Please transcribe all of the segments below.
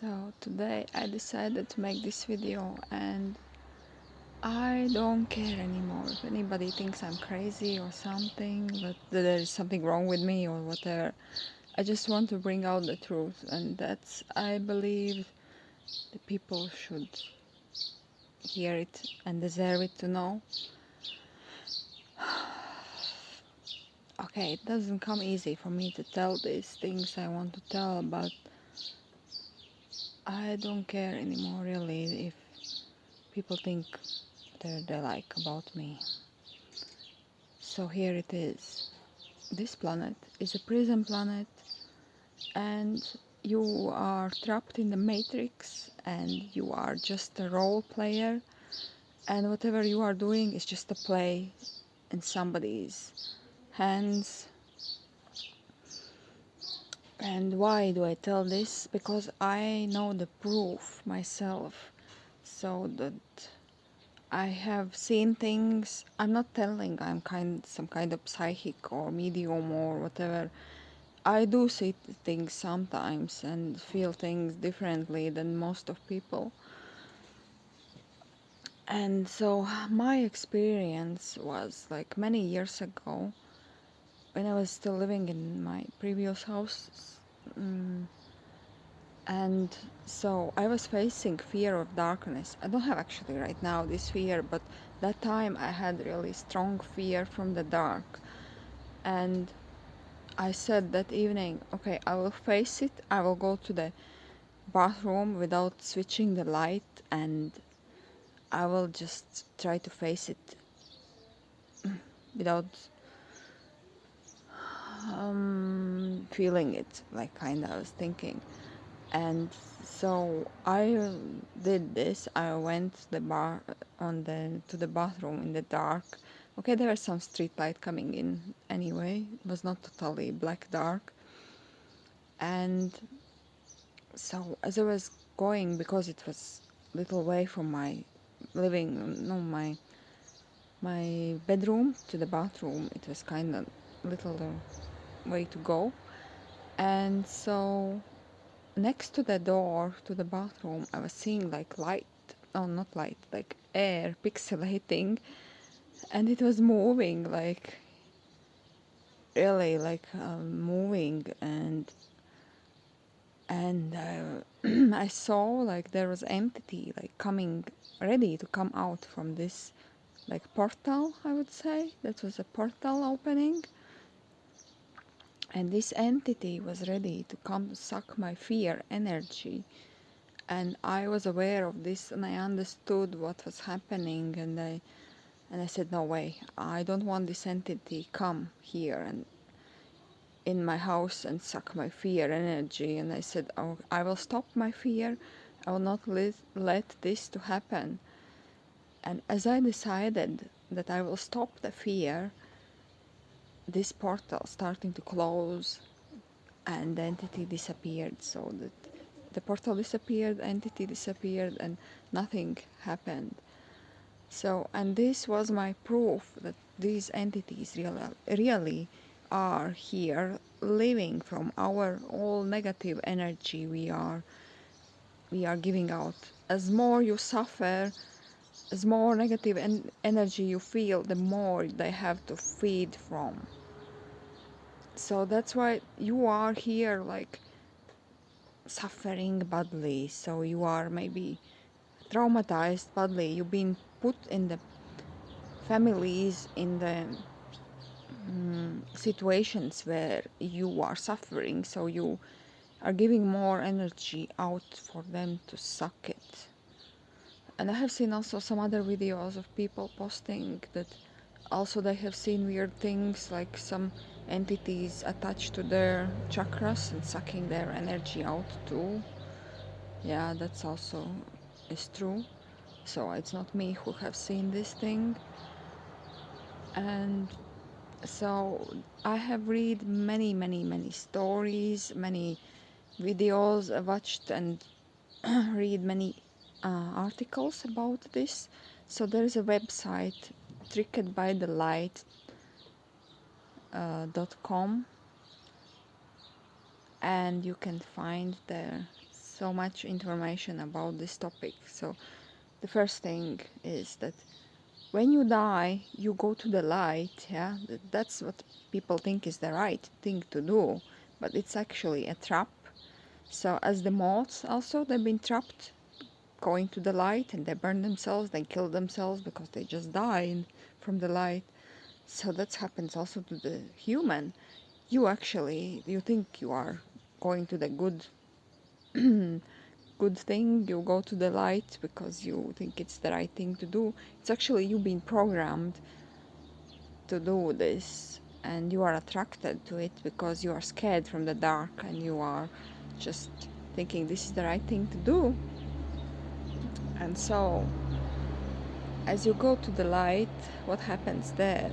So today I decided to make this video, and I don't care anymore if anybody thinks I'm crazy or something, that there is something wrong with me or whatever. I just want to bring out the truth, and that's, I believe, the people should hear it and deserve it to know. Okay, it doesn't come easy for me to tell these things I want to tell, but I don't care anymore really if people think they like about me. So here it is. This planet is a prison planet, and you are trapped in the matrix, and you are just a role player, and whatever you are doing is just a play in somebody's hands. And why do I tell this? Because I know the proof myself, so that I have seen things. I'm not telling I'm some kind of psychic or medium or whatever. I do see things sometimes and feel things differently than most of people. And so my experience was like many years ago when I was still living in my previous house. And so I was facing fear of darkness. I don't have actually right now this fear, but that time I had really strong fear from the dark. And I said that evening, okay, I will face it. I will go to the bathroom without switching the light, and I will just try to face it without feeling it, like kind of I was thinking. And so I did this. I went to the to the bathroom in the dark. Okay, there was some street light coming in anyway. It was not totally black dark. And so as I was going, because it was a little way from my my bedroom to the bathroom, it was kind of little way to go. And so next to the door to the bathroom, I was seeing like light, oh, not light, like air pixelating, and it was moving, like really, like moving, and I saw like there was entity like coming, ready to come out from this like portal. I would say that was a portal opening, and this entity was ready to come to suck my fear energy. And I was aware of this, and I understood what was happening, and I said, no way, I don't want this entity come here and in my house and suck my fear energy. And I said, oh, I will stop my fear. I will not let this to happen. And as I decided that I will stop the fear, this portal starting to close, and the entity disappeared. So that the portal disappeared, entity disappeared, and nothing happened. So, and this was my proof that these entities really are here, living from our all negative energy we are giving out. As more you suffer, as more negative energy you feel, the more they have to feed from. So that's why you are here, like suffering badly. So you are maybe traumatized badly. You've been put in the families, in the situations where you are suffering, so you are giving more energy out for them to suck it. And I have seen also some other videos of people posting that also they have seen weird things, like some entities attached to their chakras and sucking their energy out too. Yeah, that's also is true. So it's not me who have seen this thing. And so I have read many stories, many videos. I watched and read many articles about this. So there is a website, trickedbythelight.com, and you can find there so much information about this topic. So the first thing is that when you die, you go to the light. Yeah, that's what people think is the right thing to do, but it's actually a trap. So as the moths also, they've been trapped going to the light, and they burn themselves, they kill themselves because they just died from the light. So that happens also to the human. You think you are going to the good thing, you go to the light because you think it's the right thing to do. It's actually you being programmed to do this, and you are attracted to it because you are scared from the dark, and you are just thinking this is the right thing to do. And so as you go to the light, what happens there?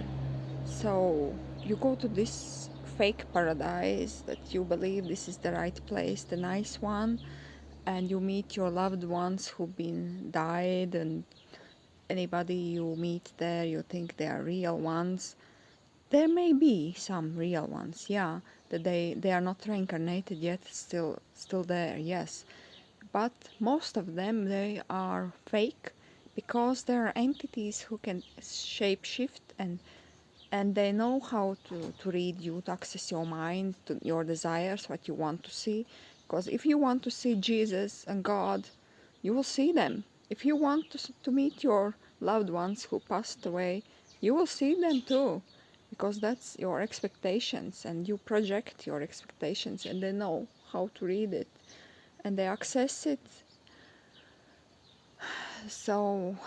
So you go to this fake paradise that you believe this is the right place, the nice one, and you meet your loved ones who've been died, and anybody you meet there, you think they are real ones. There may be some real ones, yeah, that they are not reincarnated yet, still there, yes. But most of them, they are fake because there are entities who can shapeshift, and they know how to read you, to access your mind, to your desires, what you want to see. Because if you want to see Jesus and God, you will see them. If you want to meet your loved ones who passed away, you will see them too. Because that's your expectations, and you project your expectations, and they know how to read it, and they access it. So,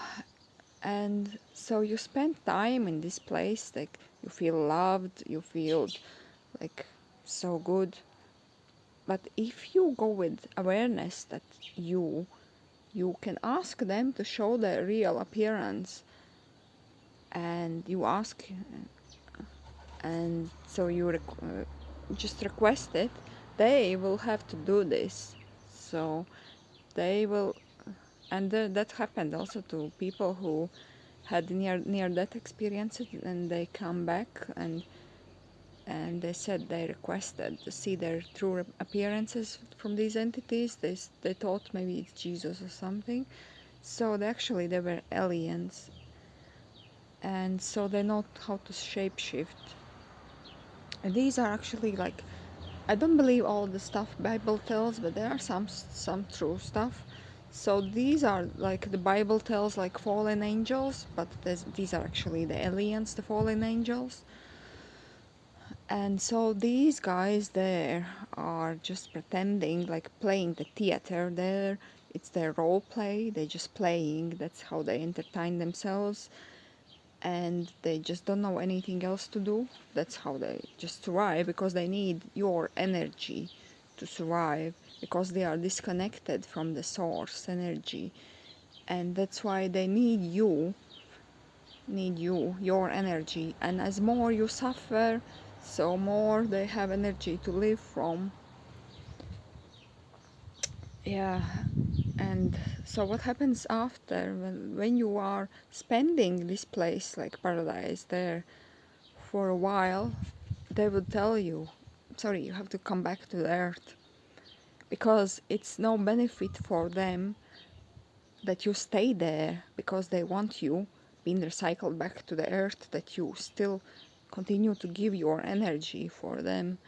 and so you spend time in this place, like you feel loved, you feel like so good. But if you go with awareness that you can ask them to show their real appearance, and you ask, and so you just request it, they will have to do this. So they will, and that happened also to people who had near death experiences, and they come back, and they said they requested to see their true appearances from these entities. They thought maybe it's Jesus or something. So they were aliens, and so they know how to shapeshift. And these are actually like, I don't believe all the stuff Bible tells, but there are some true stuff. So these are like the Bible tells like fallen angels, but these are actually the aliens, the fallen angels. And so these guys there are just pretending, like playing the theater there. It's their role play. They're just playing. That's how they entertain themselves. And they just don't know anything else to do. That's how they just survive, because they need your energy to survive, because they are disconnected from the source energy. And that's why they need your energy. And as more you suffer, so more they have energy to live from. Yeah. And so what happens after, when you are spending this place like paradise there for a while, they will tell you, sorry, you have to come back to the earth, because it's no benefit for them that you stay there, because they want you being recycled back to the earth, that you still continue to give your energy for them.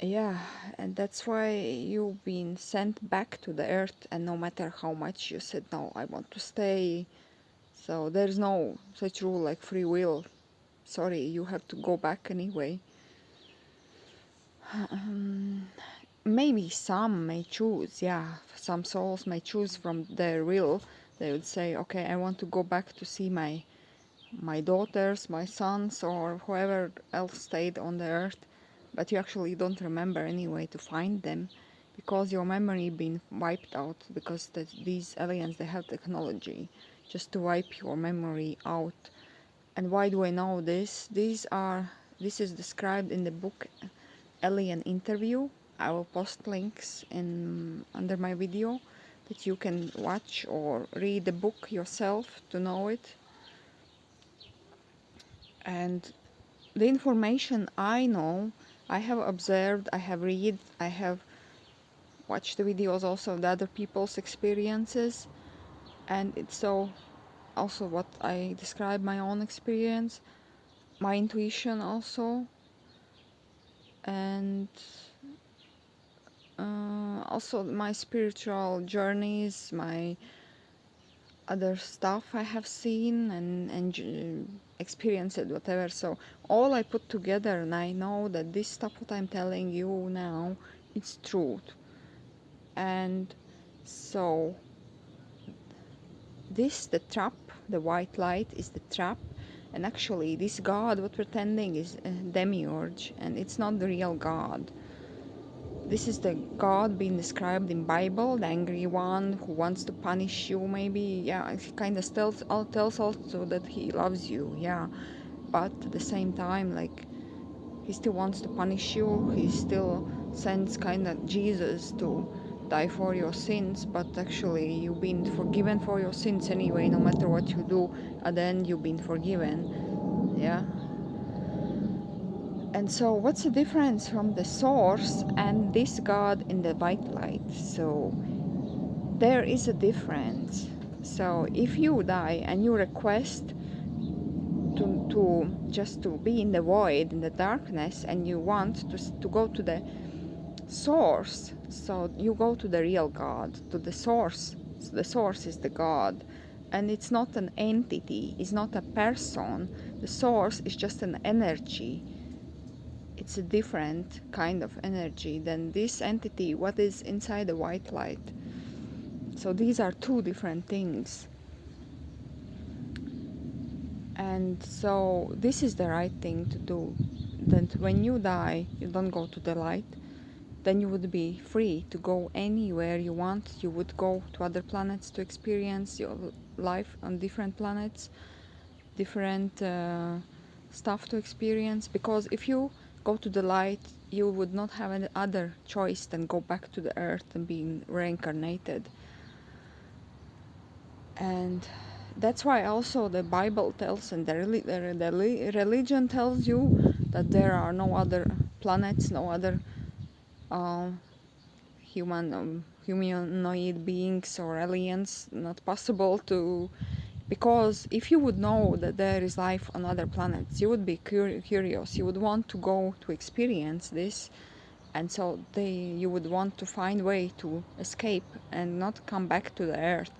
Yeah, and that's why you've been sent back to the earth, and no matter how much you said, no, I want to stay, so there's no such rule like free will. Sorry, you have to go back anyway. Maybe some may choose, yeah, some souls may choose from their will. They would say, okay, I want to go back to see my daughters, my sons, or whoever else stayed on the earth, but you actually don't remember anyway to find them, because your memory been wiped out, because these aliens, they have technology just to wipe your memory out. And why do I know this? This is described in the book Alien Interview. I will post links in under my video that you can watch or read the book yourself to know it. And the information I know, I have observed, I have read, I have watch the videos also of the other people's experiences, and it's so also what I describe my own experience, my intuition also, and also my spiritual journeys, my other stuff I have seen and experienced, whatever. So all I put together, and I know that this stuff what I'm telling you now, it's truth. And so this, the trap, the white light is the trap, and actually this God what pretending is a demiurge, and it's not the real God. This is the God being described in Bible, the angry one who wants to punish you, maybe. Yeah, he kind of tells also that he loves you, yeah. But at the same time, like, he still wants to punish you. He still sends kind of Jesus to die for your sins, but actually you've been forgiven for your sins anyway. No matter what you do, at the end you've been forgiven, yeah. And so what's the difference from the source and this God in the white light? So there is a difference. So if you die and you request to just to be in the void, in the darkness, and you want to go to the source, so you go to the real God, to the source. So the source is the God, and it's not an entity, it's not a person. The source is just an energy. It's a different kind of energy than this entity, what is inside the white light. So these are two different things. And so this is the right thing to do. That when you die, you don't go to the light, then you would be free to go anywhere you want. You would go to other planets to experience your life on different planets, different stuff to experience. Because if you go to the light, you would not have any other choice than go back to the earth and being reincarnated. And that's why also the Bible tells, and the religion tells you that there are no other planets, no other humanoid beings or aliens, not possible to, because if you would know that there is life on other planets, you would be curious, you would want to go to experience this, and so you would want to find way to escape and not come back to the earth,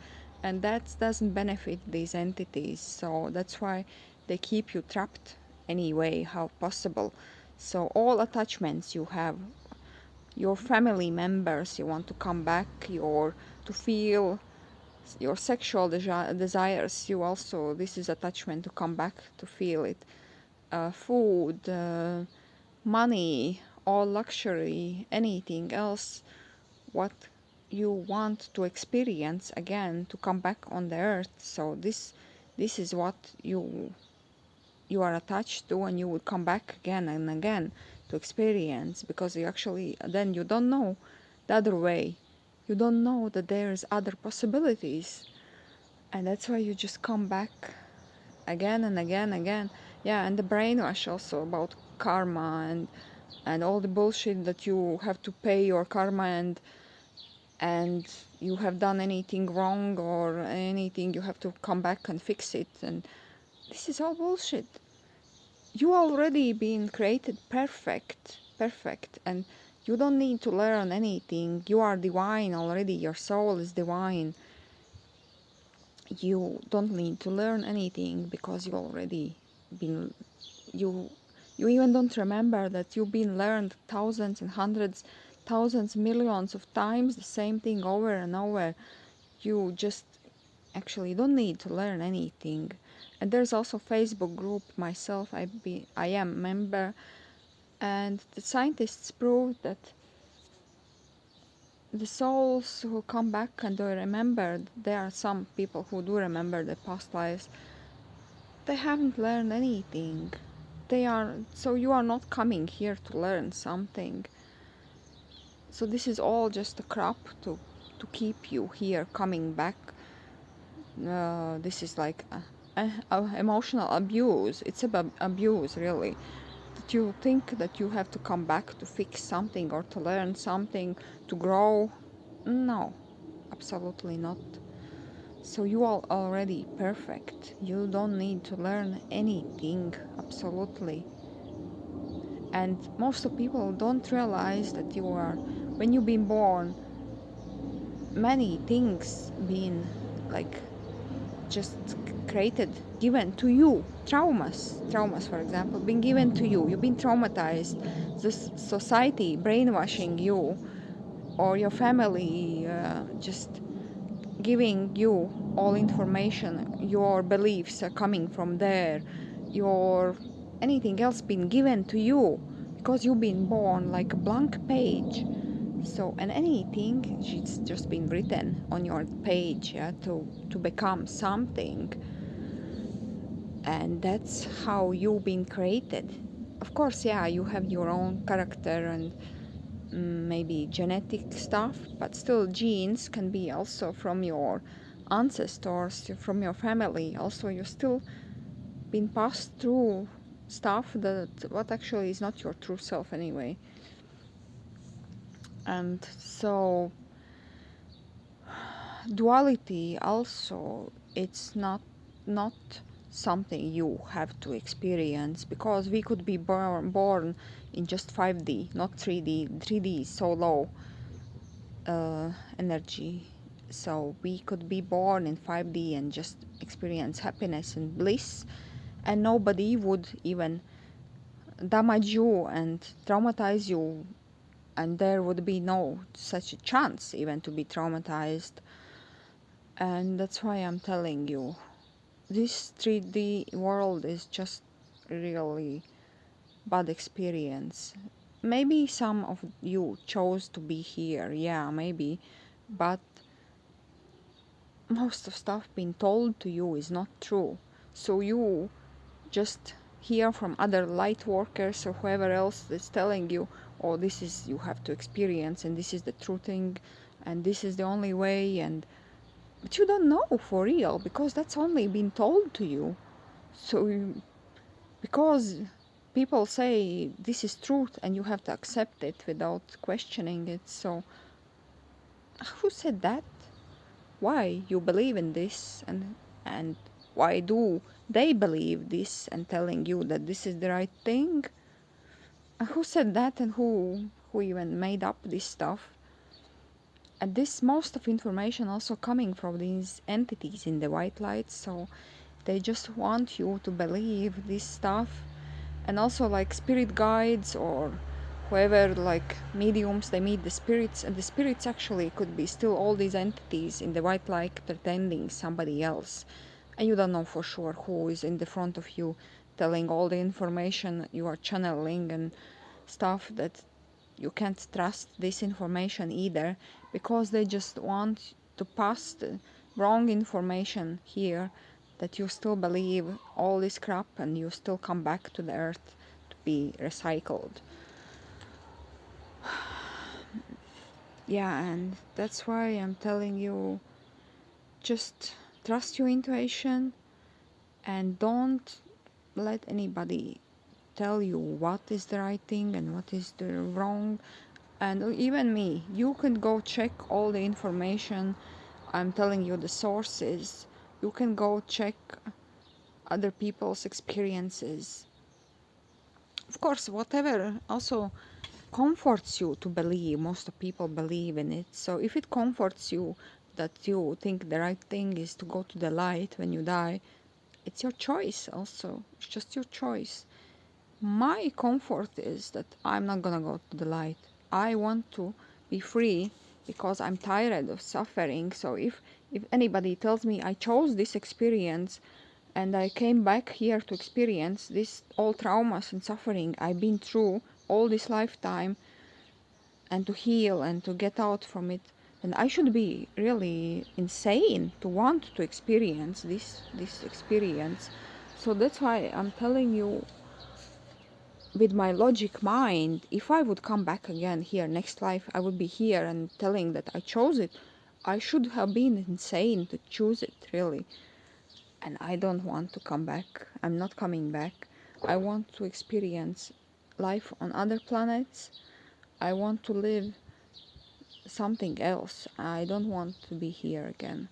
and that doesn't benefit these entities. So that's why they keep you trapped anyway how possible. So all attachments you have, your family members, you want to come back, to feel your sexual desires, you also, this is attachment to come back to feel it. Food, money, all luxury, anything else what you want to experience again, to come back on the earth. So this is what you are attached to, and you will come back again and again to experience, because you actually then you don't know the other way, you don't know that there's other possibilities, and that's why you just come back again and again. Yeah, and the brainwash also about karma and all the bullshit that you have to pay your karma, and you have done anything wrong or anything, you have to come back and fix it, and this is all bullshit. You already been created perfect, and you don't need to learn anything. You are divine already, your soul is divine. You don't need to learn anything because you already been, you even don't remember that you've been learned thousands and hundreds, thousands, millions of times the same thing over and over. You just actually don't need to learn anything. And there's also Facebook group myself, I am member, and the scientists prove that the souls who come back and do remember, there are some people who do remember their past lives, they haven't learned anything. So you are not coming here to learn something. So this is all just a crap to keep you here coming back. This is like emotional abuse. It's about abuse, really, that you think that you have to come back to fix something or to learn something, to grow. No, absolutely not. So you are already perfect. You don't need to learn anything, absolutely. And most of people don't realize that you are, when you've been born, many things being like just created, given to you. Traumas, for example, been given to you. You've been traumatized. The society brainwashing you, or your family just giving you all information. Your beliefs are coming from there. Your anything else been given to you because you've been born like a blank page. So, and anything, it's just been written on your page, yeah, to become something. And that's how you've been created. Of course, yeah, you have your own character and maybe genetic stuff, but still genes can be also from your ancestors, from your family. Also, you still been passed through stuff that what actually is not your true self anyway. And so duality also, it's not something you have to experience, because we could be born in just 5D, not 3D. 3D is so low energy, so we could be born in 5D and just experience happiness and bliss, and nobody would even damage you and traumatize you, and there would be no such a chance even to be traumatized. And that's why I'm telling you, this 3D world is just really bad experience. Maybe some of you chose to be here, yeah, maybe, but most of stuff being told to you is not true. So you just hear from other light workers or whoever else is telling you, oh, this is you have to experience, and this is the true thing, and this is the only way, and but you don't know for real, because that's only been told to you. So because people say this is truth and you have to accept it without questioning it. So who said that? Why you believe in this, and why do they believe this and telling you that this is the right thing? Who said that, and who even made up this stuff? And this most of information also coming from these entities in the white light, so they just want you to believe this stuff. And also like spirit guides or whoever, like mediums, they meet the spirits, and the spirits actually could be still all these entities in the white light pretending somebody else, and you don't know for sure who is in the front of you telling all the information you are channeling and stuff. That you can't trust this information either, because they just want to pass the wrong information here, that you still believe all this crap and you still come back to the earth to be recycled. Yeah, and that's why I'm telling you, just trust your intuition and don't let anybody tell you what is the right thing and what is the wrong. And even me, you can go check all the information. I'm telling you the sources. You can go check other people's experiences. Of course, whatever also comforts you to believe. Most of people believe in it. So if it comforts you that you think the right thing is to go to the light when you die, it's your choice also. It's just your choice. My comfort is that I'm not gonna go to the light. I want to be free because I'm tired of suffering. So if anybody tells me I chose this experience and I came back here to experience this all traumas and suffering I've been through all this lifetime, and to heal and to get out from it, then I should be really insane to want to experience this experience. So that's why I'm telling you, with my logic mind, if I would come back again here next life, I would be here and telling that I chose it. I should have been insane to choose it, really. And I don't want to come back. I'm not coming back. I want to experience life on other planets. I want to live something else. I don't want to be here again.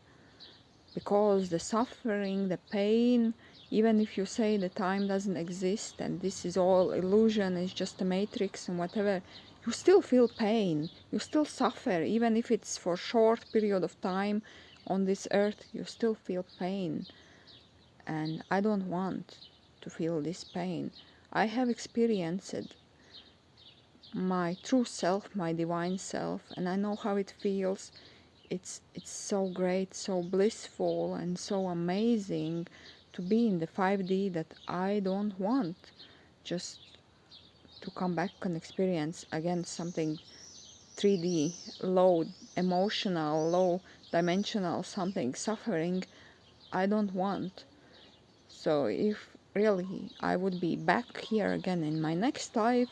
Because the suffering, the pain, even if you say the time doesn't exist and this is all illusion, it's just a matrix and whatever, you still feel pain. You still suffer. Even if it's for a short period of time on this earth, you still feel pain. And I don't want to feel this pain. I have experienced my true self, my divine self, and I know how it feels. It's so great, so blissful, and so amazing to be in the 5D that I don't want just to come back and experience again something 3D, low emotional, low dimensional, something suffering. I don't want. So if really I would be back here again in my next life,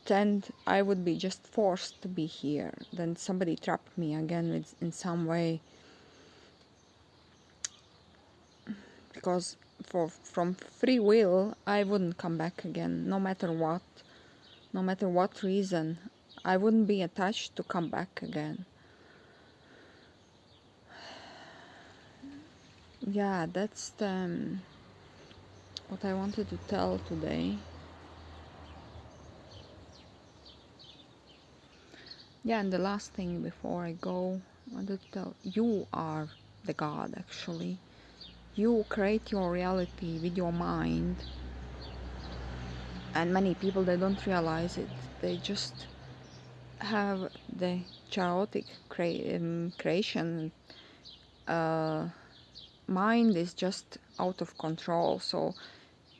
then I would be just forced to be here. Then somebody trapped me again in some way. Because from free will, I wouldn't come back again, no matter what reason. I wouldn't be attached to come back again. Yeah, that's what I wanted to tell today. Yeah, and the last thing before I go, I wanted to tell you are the God actually. You create your reality with your mind, and many people, they don't realize it. They just have the chaotic creation. Mind is just out of control, so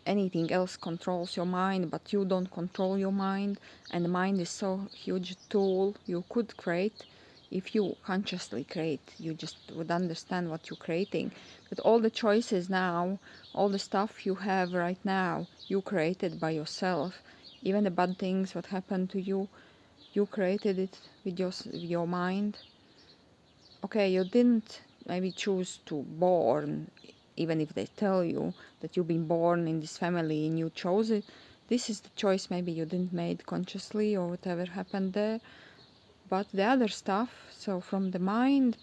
anything else controls your mind, but you don't control your mind. And the mind is so huge tool you could create. If you consciously create, you just would understand what you're creating. But all the choices now, all the stuff you have right now, you created by yourself. Even the bad things what happened to you, you created it with your mind. Okay, you didn't maybe choose to born, even if they tell you that you've been born in this family and you chose it. This is the choice maybe you didn't make consciously or whatever happened there. But the other stuff, so from the mind,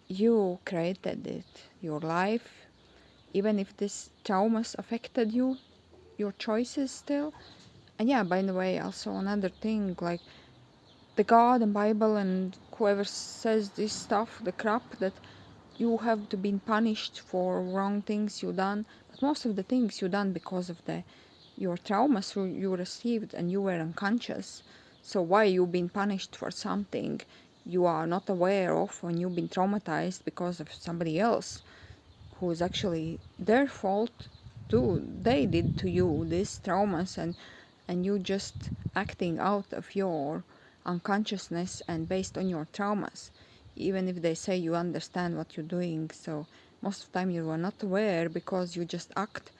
you created it, your life. Even if this traumas affected you, your choices still. And yeah, by the way, also another thing, like the God and Bible and whoever says this stuff, the crap that you have to be punished for wrong things you done. But most of the things you done because of your traumas you received and you were unconscious. So why you been punished for something you are not aware of when you've been traumatized because of somebody else who is actually their fault too. They did to you these traumas, and you just acting out of your unconsciousness and based on your traumas, even if they say you understand what you're doing. So most of the time you are not aware because you just act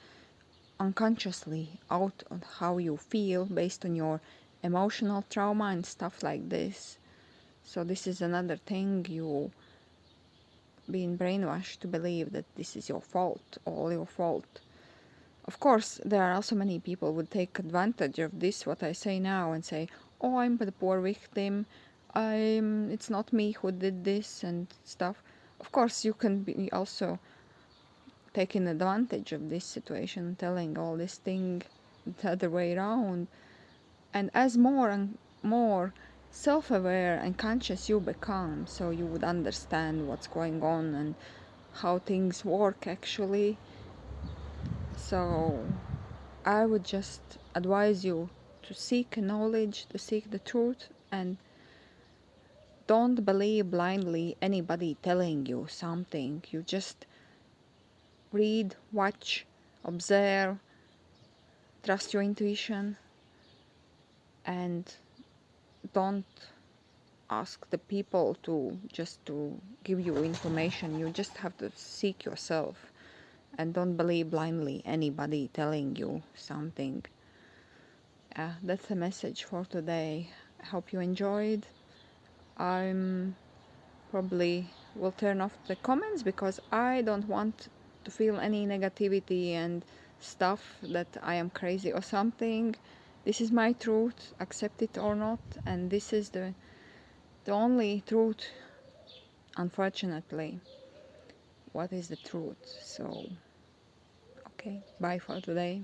unconsciously out on how you feel based on your emotional trauma and stuff like this. So this is another thing, you being brainwashed to believe that this is your fault, all your fault. Of course, there are also many people who would take advantage of this, what I say now, and say, oh, I'm the poor victim, it's not me who did this and stuff. Of course, you can be also taking advantage of this situation, telling all this thing the other way around. And as more and more self-aware and conscious you become, so you would understand what's going on and how things work actually. So I would just advise you to seek knowledge, to seek the truth, and don't believe blindly anybody telling you something. You just read, watch, observe, trust your intuition, and don't ask the people to give you information. You just have to seek yourself, and don't believe blindly anybody telling you something. That's the message for today. I hope you enjoyed. I'm probably will turn off the comments because I don't want to feel any negativity and stuff that I am crazy or something. This is my truth, accept it or not, and this is the only truth, unfortunately. What is the truth? So, okay, bye for today.